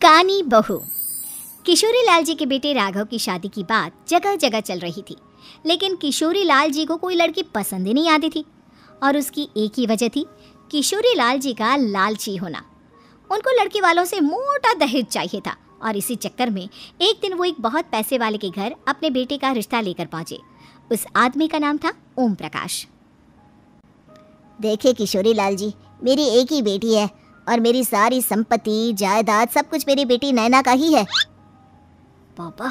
कानी बहू। किशोरी लाल जी के बेटे राघव की शादी की बात जगह जगह चल रही थी, लेकिन किशोरी लाल जी को कोई लड़की पसंद ही नहीं आती थी। और उसकी एक ही वजह थी, किशोरी लाल जी का लालची होना। उनको लड़की वालों से मोटा दहेज चाहिए था और इसी चक्कर में एक दिन वो एक बहुत पैसे वाले के घर अपने बेटे का रिश्ता लेकर पहुंचे। उस आदमी का नाम था ओम प्रकाश। देखिए किशोरी लाल जी, मेरी एक ही बेटी है और मेरी सारी संपत्ति जायदाद सब कुछ मेरी बेटी नैना का ही है। पापा,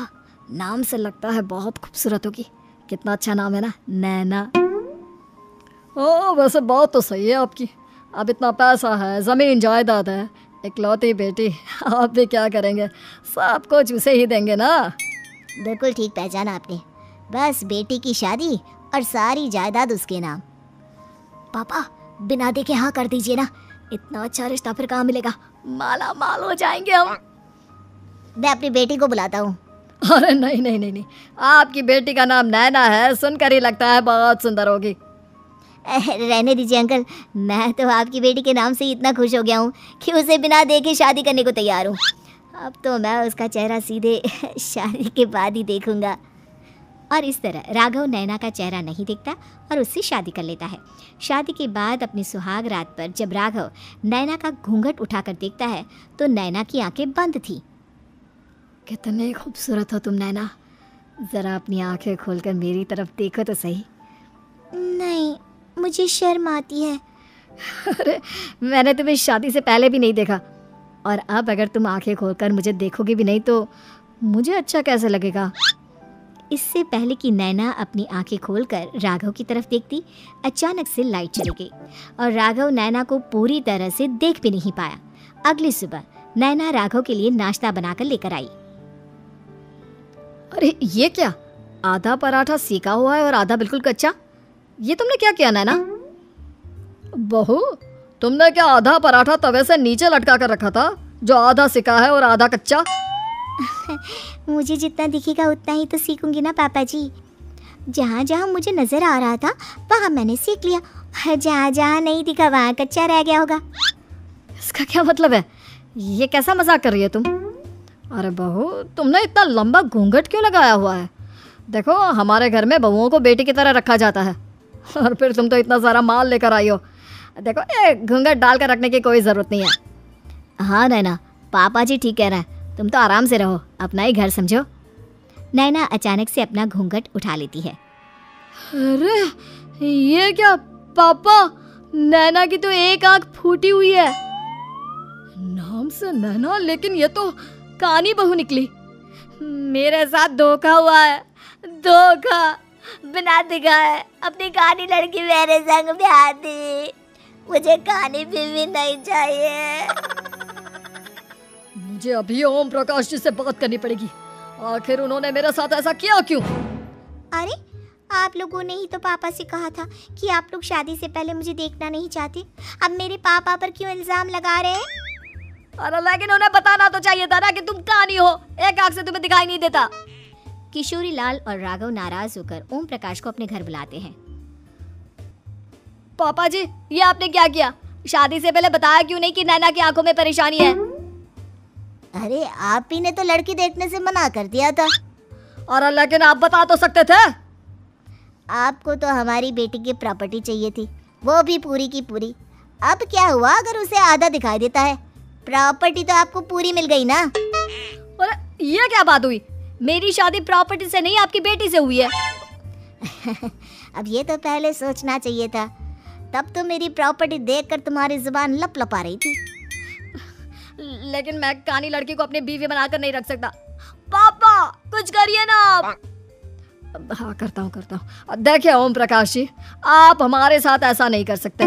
नाम से लगता है बहुत खूबसूरत होगी। कितना अच्छा नाम है ना, नैना। ओ वैसे बात तो सही है आपकी। अब इतना पैसा है, ज़मीन जायदाद है, इकलौती बेटी, आप भी क्या करेंगे? सब कुछ उसे ही देंगे ना। बिल्कुल ठीक पहचाना आपने। बस बेटी की शादी और सारी जायदाद उसके नाम। पापा, बिना देखे हाँ कर दीजिए ना। इतना अच्छा रिश्ता फिर कहाँ मिलेगा? माला माल हो जाएंगे हम। मैं अपनी बेटी को बुलाता हूँ। अरे नहीं नहीं नहीं नहीं, आपकी बेटी का नाम नैना है, सुनकर ही लगता है बहुत सुंदर होगी। रहने दीजिए अंकल, मैं तो आपकी बेटी के नाम से ही इतना खुश हो गया हूँ कि उसे बिना देखे शादी करने को तैयार हूँ। अब तो मैं उसका चेहरा सीधे शादी के बाद ही देखूँगा। और इस तरह राघव नैना का चेहरा नहीं देखता और उससे शादी कर लेता है। शादी के बाद अपनी सुहाग रात पर जब राघव नैना का घूंघट उठाकर देखता है तो नैना की आंखें बंद थी। कितने खूबसूरत हो तुम नैना, ज़रा अपनी आंखें खोलकर मेरी तरफ देखो तो सही। नहीं, मुझे शर्म आती है। अरे मैंने तुम्हें शादी से पहले भी नहीं देखा, और अब अगर तुम आंखें खोलकर मुझे देखोगी भी नहीं तो मुझे अच्छा कैसे लगेगा? इससे पहले कि नैना अपनी आंखें खोलकर राघव की तरफ देखती, अचानक से लाइट चली गई और राघव नैना को पूरी तरह से देख भी नहीं पाया। अगली सुबह नैना राघव के लिए नाश्ता बनाकर लेकर आई। अरे ये क्या, आधा पराठा सेका हुआ है और आधा बिल्कुल कच्चा। ये तुमने क्या किया नैना? बहू, तुमने क्या आधा पराठा तवे से नीचे लटका कर रखा था, जो आधा सेका है और आधा कच्चा? मुझे जितना दिखेगा उतना ही तो सीखूंगी ना पापा जी। जहाँ जहाँ मुझे नजर आ रहा था वहाँ मैंने सीख लिया, जहाँ जहाँ नहीं दिखा वहाँ कच्चा रह गया होगा। इसका क्या मतलब है? ये कैसा मजाक कर रही है तुम? अरे बहू, तुमने इतना लंबा घूंघट क्यों लगाया हुआ है? देखो, हमारे घर में बहुओं को बेटी की तरह रखा जाता है, और फिर तुम तो इतना सारा माल लेकर आई हो। देखो, ये घूंघट डाल कर रखने की कोई ज़रूरत नहीं है। हाँ नैना, पापा जी ठीक कह रहे हैं, तुम तो आराम से रहो, अपना ही घर समझो। नैना अचानक से अपना घूंघट उठा लेती है। अरे ये क्या पापा, नैना की तो एक आंख फूटी हुई है। नाम से नैना, लेकिन ये तो कानी बहू निकली। मेरे साथ धोखा हुआ है, धोखा। बिना दिखाए अपनी कानी लड़की मेरे संग ब्याह दी। मुझे कानी बीवी नहीं चाहिए। मुझे अभी ओम प्रकाश जी से बात करनी पड़ेगी। आखिर उन्होंने मेरे साथ ऐसा किया क्यों? अरे आप लोगों ने ही तो पापा से कहा था कि आप लोग शादी से पहले मुझे देखना नहीं चाहते। अब मेरे पापा पर क्यों इल्जाम लगा रहे हैं? अरे लेकिन उन्हें बताना तो चाहिए था ना कि तुम कानी हो, एक आंख से तुम्हें दिखाई नहीं देता। किशोरी लाल और राघव नाराज होकर ओम प्रकाश को अपने घर बुलाते हैं। पापा जी, ये आपने क्या किया? शादी से पहले बताया क्यों नहीं कि नैना की आंखों में परेशानी है? अरे आप ही ने तो लड़की देखने से मना कर दिया था। और लेकिन आप बता तो सकते थे। आपको तो हमारी बेटी की प्रॉपर्टी चाहिए थी, वो भी पूरी की पूरी। अब क्या हुआ अगर उसे आधा दिखाई देता है? प्रॉपर्टी तो आपको पूरी मिल गई ना। और ये क्या बात हुई? मेरी शादी प्रॉपर्टी से नहीं, आपकी बेटी से हुई है। अब ये तो पहले सोचना चाहिए था, तब तो मेरी प्रॉपर्टी देखकर तुम्हारी जुबान लप लपा रही थी। लेकिन मैं कानी लड़की को अपनी बीवी बनाकर नहीं रख सकता। पापा कुछ करिए ना आप। हाँ करता हूँ। देखिए ओम प्रकाश जी, आप हमारे साथ ऐसा नहीं कर सकते।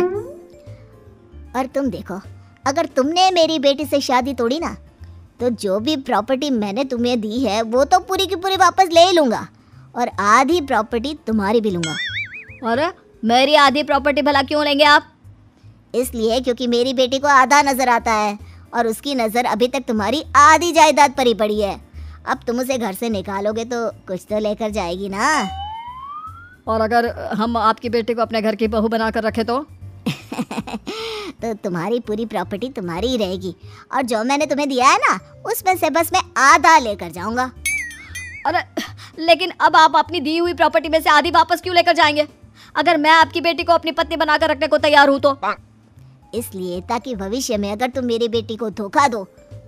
और तुम देखो, अगर तुमने मेरी बेटी से शादी तोड़ी ना, तो जो भी प्रॉपर्टी मैंने तुम्हें दी है वो तो पूरी की पूरी वापस ले लूंगा और आधी प्रॉपर्टी तुम्हारी भी लूंगा। अरे मेरी आधी प्रॉपर्टी भला क्यों लेंगे आप? इसलिए क्योंकि मेरी बेटी को आधा नजर आता है और उसकी नजर अभी तक तुम्हारी आधी जायदाद पर ही पड़ी है। अब तुम उसे घर से निकालोगे तो कुछ तो लेकर जाएगी ना। और अगर हम आपकी बेटी को अपने घर की बहू बनाकर रखे तो? तो तुम्हारी पूरी प्रॉपर्टी तुम्हारी ही रहेगी, और जो मैंने तुम्हें दिया है ना उसमें से बस मैं आधा लेकर जाऊंगा। अरे लेकिन अब आप अपनी दी हुई प्रॉपर्टी में से आधी वापस क्यों लेकर जाएंगे? अगर मैं आपकी बेटी को अपनी पत्नी बनाकर रखने को तैयार हूँ तो? इसलिए ताकि भविष्य में अगर तुम मेरी बेटी को धोखा दो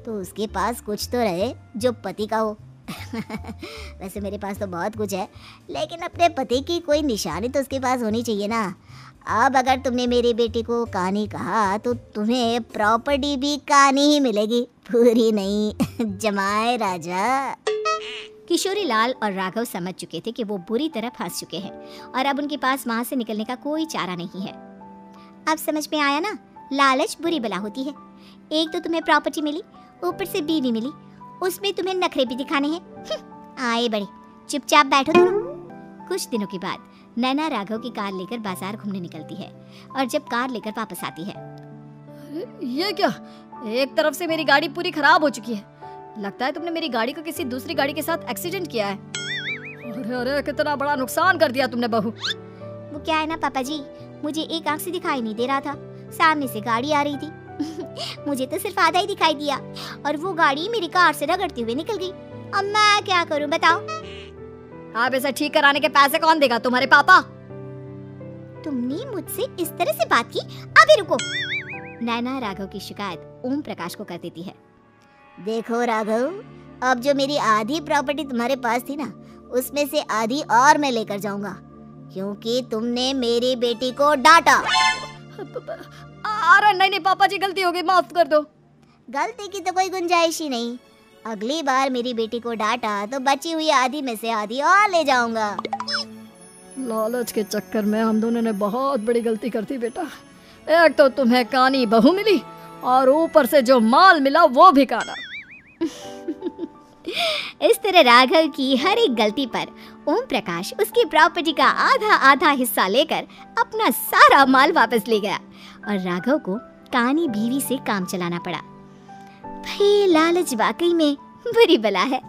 तो उसके पास कुछ तो रहे जो पति का हो। वैसे मेरे पास तो बहुत कुछ है, लेकिन अपने पति की कोई निशानी तो उसके पास होनी चाहिए ना। अब अगर तुमने मेरी बेटी को कहानी कहा तो तुम्हें प्रॉपर्टी भी कहानी ही मिलेगी, पूरी नहीं। जमाए राजा। किशोरी लाल और राघव समझ चुके थे कि वो बुरी तरह फंस चुके हैं और अब उनके पास वहां से निकलने का कोई चारा नहीं है। अब समझ में आया ना, लालच बुरी बला होती है। एक तो तुम्हें प्रॉपर्टी मिली, ऊपर से बीवी मिली, उसमें तुम्हें नखरे भी दिखाने हैं। आए बड़े, चुपचाप बैठो दोनों। कुछ दिनों के बाद नैना राघव की कार लेकर बाजार घूमने निकलती है और जब कार लेकर वापस आती है, ये क्या? एक तरफ से मेरी गाड़ी पूरी खराब हो चुकी है। लगता है तुमने मेरी गाड़ी को किसी दूसरी गाड़ी के साथ एक्सीडेंट किया है। अरे अरे, कितना बड़ा नुकसान कर दिया तुमने बहू। वो क्या है ना पापा जी, मुझे एक आंख से दिखाई नहीं दे रहा था, सामने से गाड़ी आ रही थी। मुझे तो सिर्फ आधा ही दिखाई दिया और वो गाड़ी मेरी कार से रगड़ती हुई निकल गई। अब मैं क्या करूं बताओ? आप इसे ठीक कराने के पैसे कौन देगा? तुम्हारे पापा। तुमने मुझसे इस तरह से बात की? अभी रुको। नैना राघव की शिकायत ओम प्रकाश को कर देती है। देखो राघव, अब जो मेरी आधी प्रॉपर्टी तुम्हारे पास थी ना उसमें से आधी और मैं लेकर जाऊंगा, क्योंकि तुमने मेरी बेटी को डांटा। अरे नहीं नहीं पापा जी, गलती हो गई, माफ कर दो। गलती की तो कोई गुंजाइश ही नहीं। अगली बार मेरी बेटी को डांटा तो बची हुई आधी में से आधी और ले जाऊंगा। लालच के चक्कर में हम दोनों ने बहुत बड़ी गलती कर दी बेटा। एक तो तुम्हें कानी बहू मिली और ऊपर से जो माल मिला वो भी काना। इस तरह राघव की हर एक गलती पर ओम प्रकाश उसकी प्रॉपर्टी का आधा आधा हिस्सा लेकर अपना सारा माल वापस ले गया और राघव को कानी बीवी से काम चलाना पड़ा। भाई लालच वाकई में बुरी बला है।